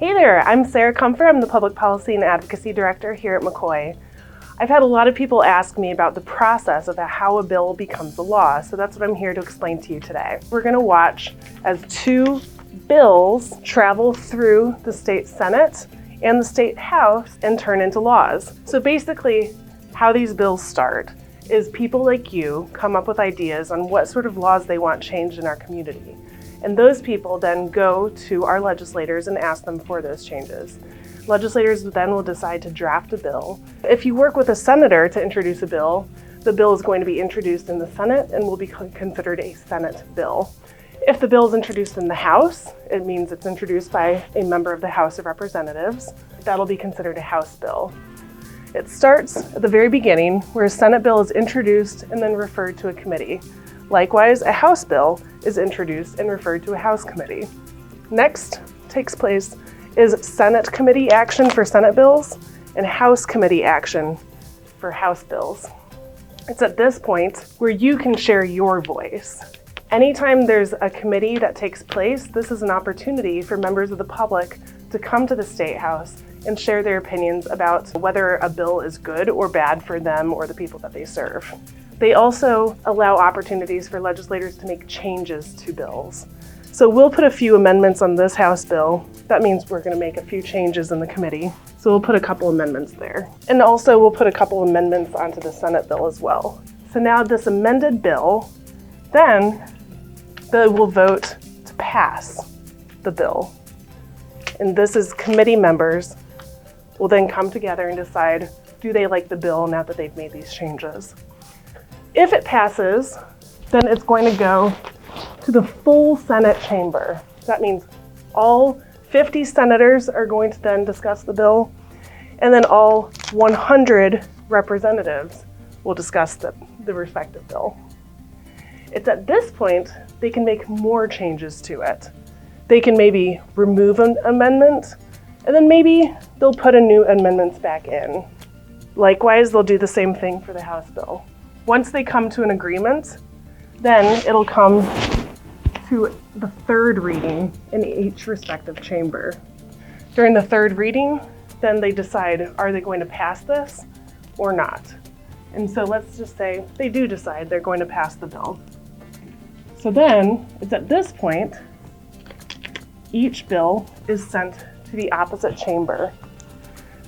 Hey there, I'm Sarah Comfer. I'm the Public Policy and Advocacy Director here at MCCOY. I've had a lot of people ask me about the process of how a bill becomes a law, so that's what I'm here to explain to you today. We're going to watch as two bills travel through the state Senate and the state House and turn into laws. So basically, how these bills start is people like you come up with ideas on what sort of laws they want changed in our community. And those people then go to our legislators and ask them for those changes. Legislators then will decide to draft a bill. If you work with a senator to introduce a bill, the bill is going to be introduced in the Senate and will be considered a Senate bill. If the bill is introduced in the House, it means it's introduced by a member of the House of Representatives. That'll be considered a House bill. It starts at the very beginning, where a Senate bill is introduced and then referred to a committee. Likewise, a House bill is introduced and referred to a House committee. Next takes place is Senate committee action for Senate bills and House committee action for House bills. It's at this point where you can share your voice. Anytime there's a committee that takes place, this is an opportunity for members of the public to come to the State House and share their opinions about whether a bill is good or bad for them or the people that they serve. They also allow opportunities for legislators to make changes to bills. So we'll put a few amendments on this House bill. That means we're going to make a few changes in the committee. So we'll put a couple amendments there. And also we'll put a couple amendments onto the Senate bill as well. So now this amended bill, then we'll vote to pass the bill. And this is committee members will then come together and decide, do they like the bill now that they've made these changes? If it passes, then it's going to go to the full Senate chamber. That means all 50 senators are going to then discuss the bill, and then all 100 representatives will discuss the respective bill. It's at this point they can make more changes to it. They can maybe remove an amendment, and then maybe they'll put a new amendments back in. Likewise, they'll do the same thing for the House bill. Once they come to an agreement, then it'll come to the third reading in each respective chamber. During the third reading, then they decide, are they going to pass this or not? And so let's just say they do decide they're going to pass the bill. So then it's at this point, each bill is sent to the opposite chamber.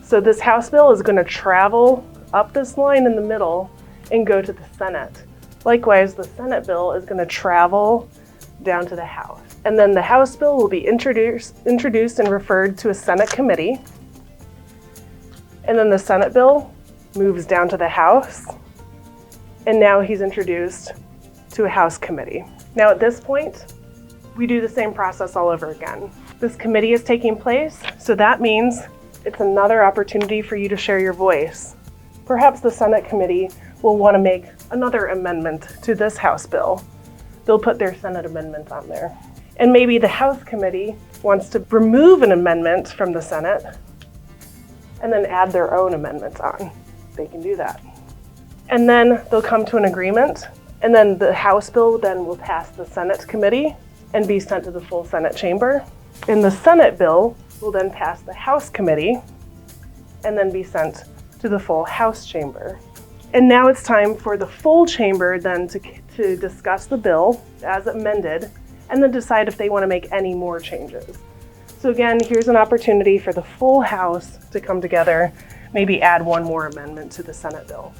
So this House bill is going to travel up this line in the middle and go to the Senate. Likewise, the Senate bill is going to travel down to the House. And then the House bill will be introduced and referred to a Senate committee. And then the Senate bill moves down to the House. And now he's introduced to a House committee. Now at this point, we do the same process all over again. This committee is taking place, so that means it's another opportunity for you to share your voice. Perhaps the Senate committee will want to make another amendment to this House bill. They'll put their Senate amendments on there. And maybe the House committee wants to remove an amendment from the Senate and then add their own amendments on. They can do that. And then they'll come to an agreement, and then the House bill then will pass the Senate committee and be sent to the full Senate chamber. And the Senate bill will then pass the House committee and then be sent to the full House chamber. And now it's time for the full chamber then to discuss the bill as amended and then decide if they want to make any more changes. So again, here's an opportunity for the full House to come together, maybe add one more amendment to the Senate bill.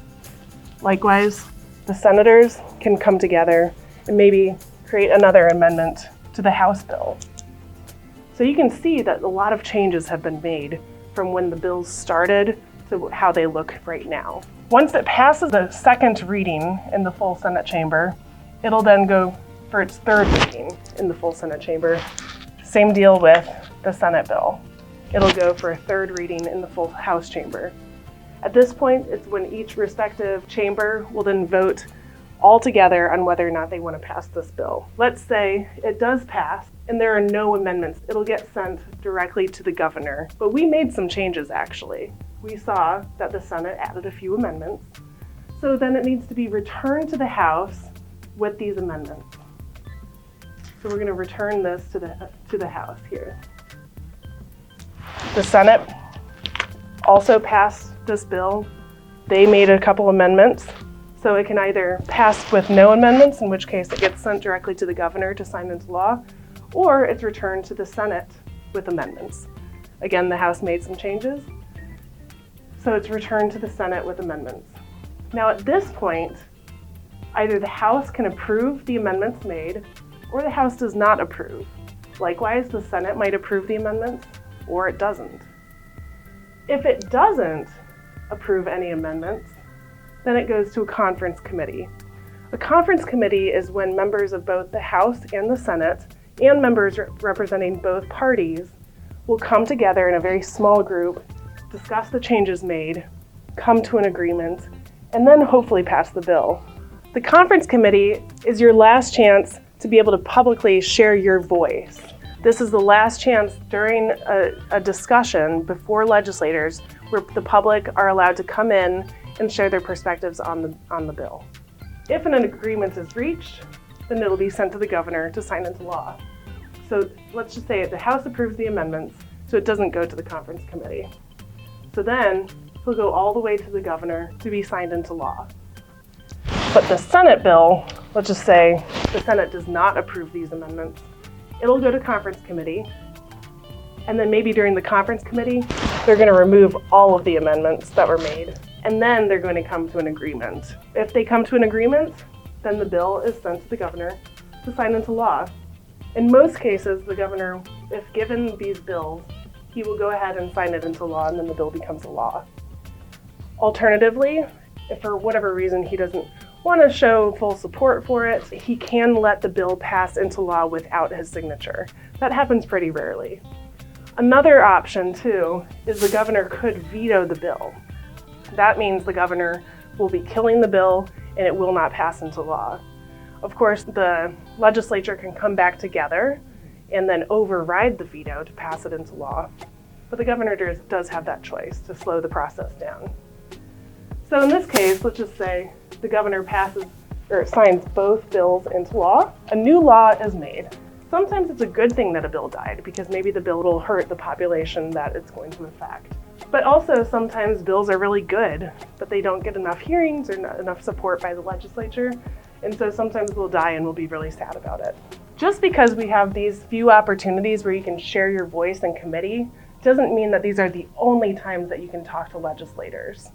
Likewise, the senators can come together and maybe create another amendment to the House bill. So you can see that a lot of changes have been made from when the bills started to how they look right now. Once it passes the second reading in the full Senate chamber, it'll then go for its third reading in the full Senate chamber. Same deal with the Senate bill. It'll go for a third reading in the full House chamber. At this point, it's when each respective chamber will then vote all together on whether or not they want to pass this bill. Let's say it does pass and there are no amendments. It'll get sent directly to the governor. But we made some changes actually. We saw that the Senate added a few amendments. So then it needs to be returned to the House with these amendments. So we're going to return this to the House here. The Senate also passed this bill. They made a couple amendments. So it can either pass with no amendments, in which case it gets sent directly to the governor to sign into law, or it's returned to the Senate with amendments. Again, the House made some changes, so it's returned to the Senate with amendments. Now at this point, either the House can approve the amendments made, or the House does not approve. Likewise, the Senate might approve the amendments, or it doesn't. If it doesn't approve any amendments, then it goes to a conference committee. A conference committee is when members of both the House and the Senate, and members representing both parties, will come together in a very small group, discuss the changes made, come to an agreement, and then hopefully pass the bill. The conference committee is your last chance to be able to publicly share your voice. This is the last chance during a discussion before legislators where the public are allowed to come in and share their perspectives on the bill. If an agreement is reached, then it'll be sent to the governor to sign into law. So let's just say the House approves the amendments, so it doesn't go to the conference committee. So then it'll go all the way to the governor to be signed into law. But the Senate bill, let's just say the Senate does not approve these amendments, it'll go to conference committee, and then maybe during the conference committee, they're going to remove all of the amendments that were made, and then they're going to come to an agreement. If they come to an agreement, then the bill is sent to the governor to sign into law. In most cases, the governor, if given these bills, he will go ahead and sign it into law, and then the bill becomes a law. Alternatively, if for whatever reason he doesn't want to show full support for it, he can let the bill pass into law without his signature. That happens pretty rarely. Another option, too, is the governor could veto the bill. That means the governor will be killing the bill and it will not pass into law. Of course, the legislature can come back together and then override the veto to pass it into law. But the governor does have that choice to slow the process down. So in this case, let's just say the governor signs both bills into law. A new law is made. Sometimes it's a good thing that a bill died because maybe the bill will hurt the population that it's going to affect. But also sometimes bills are really good, but they don't get enough hearings or not enough support by the legislature. And so sometimes we'll die and we'll be really sad about it. Just because we have these few opportunities where you can share your voice in committee doesn't mean that these are the only times that you can talk to legislators.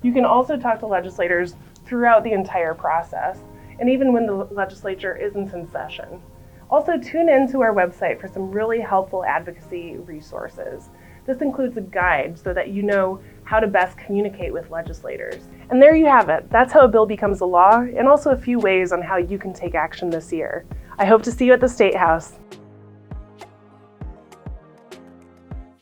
You can also talk to legislators throughout the entire process, and even when the legislature isn't in session. Also, tune in to our website for some really helpful advocacy resources. This includes a guide so that you know how to best communicate with legislators. And there you have it. That's how a bill becomes a law, and also a few ways on how you can take action this year. I hope to see you at the State House.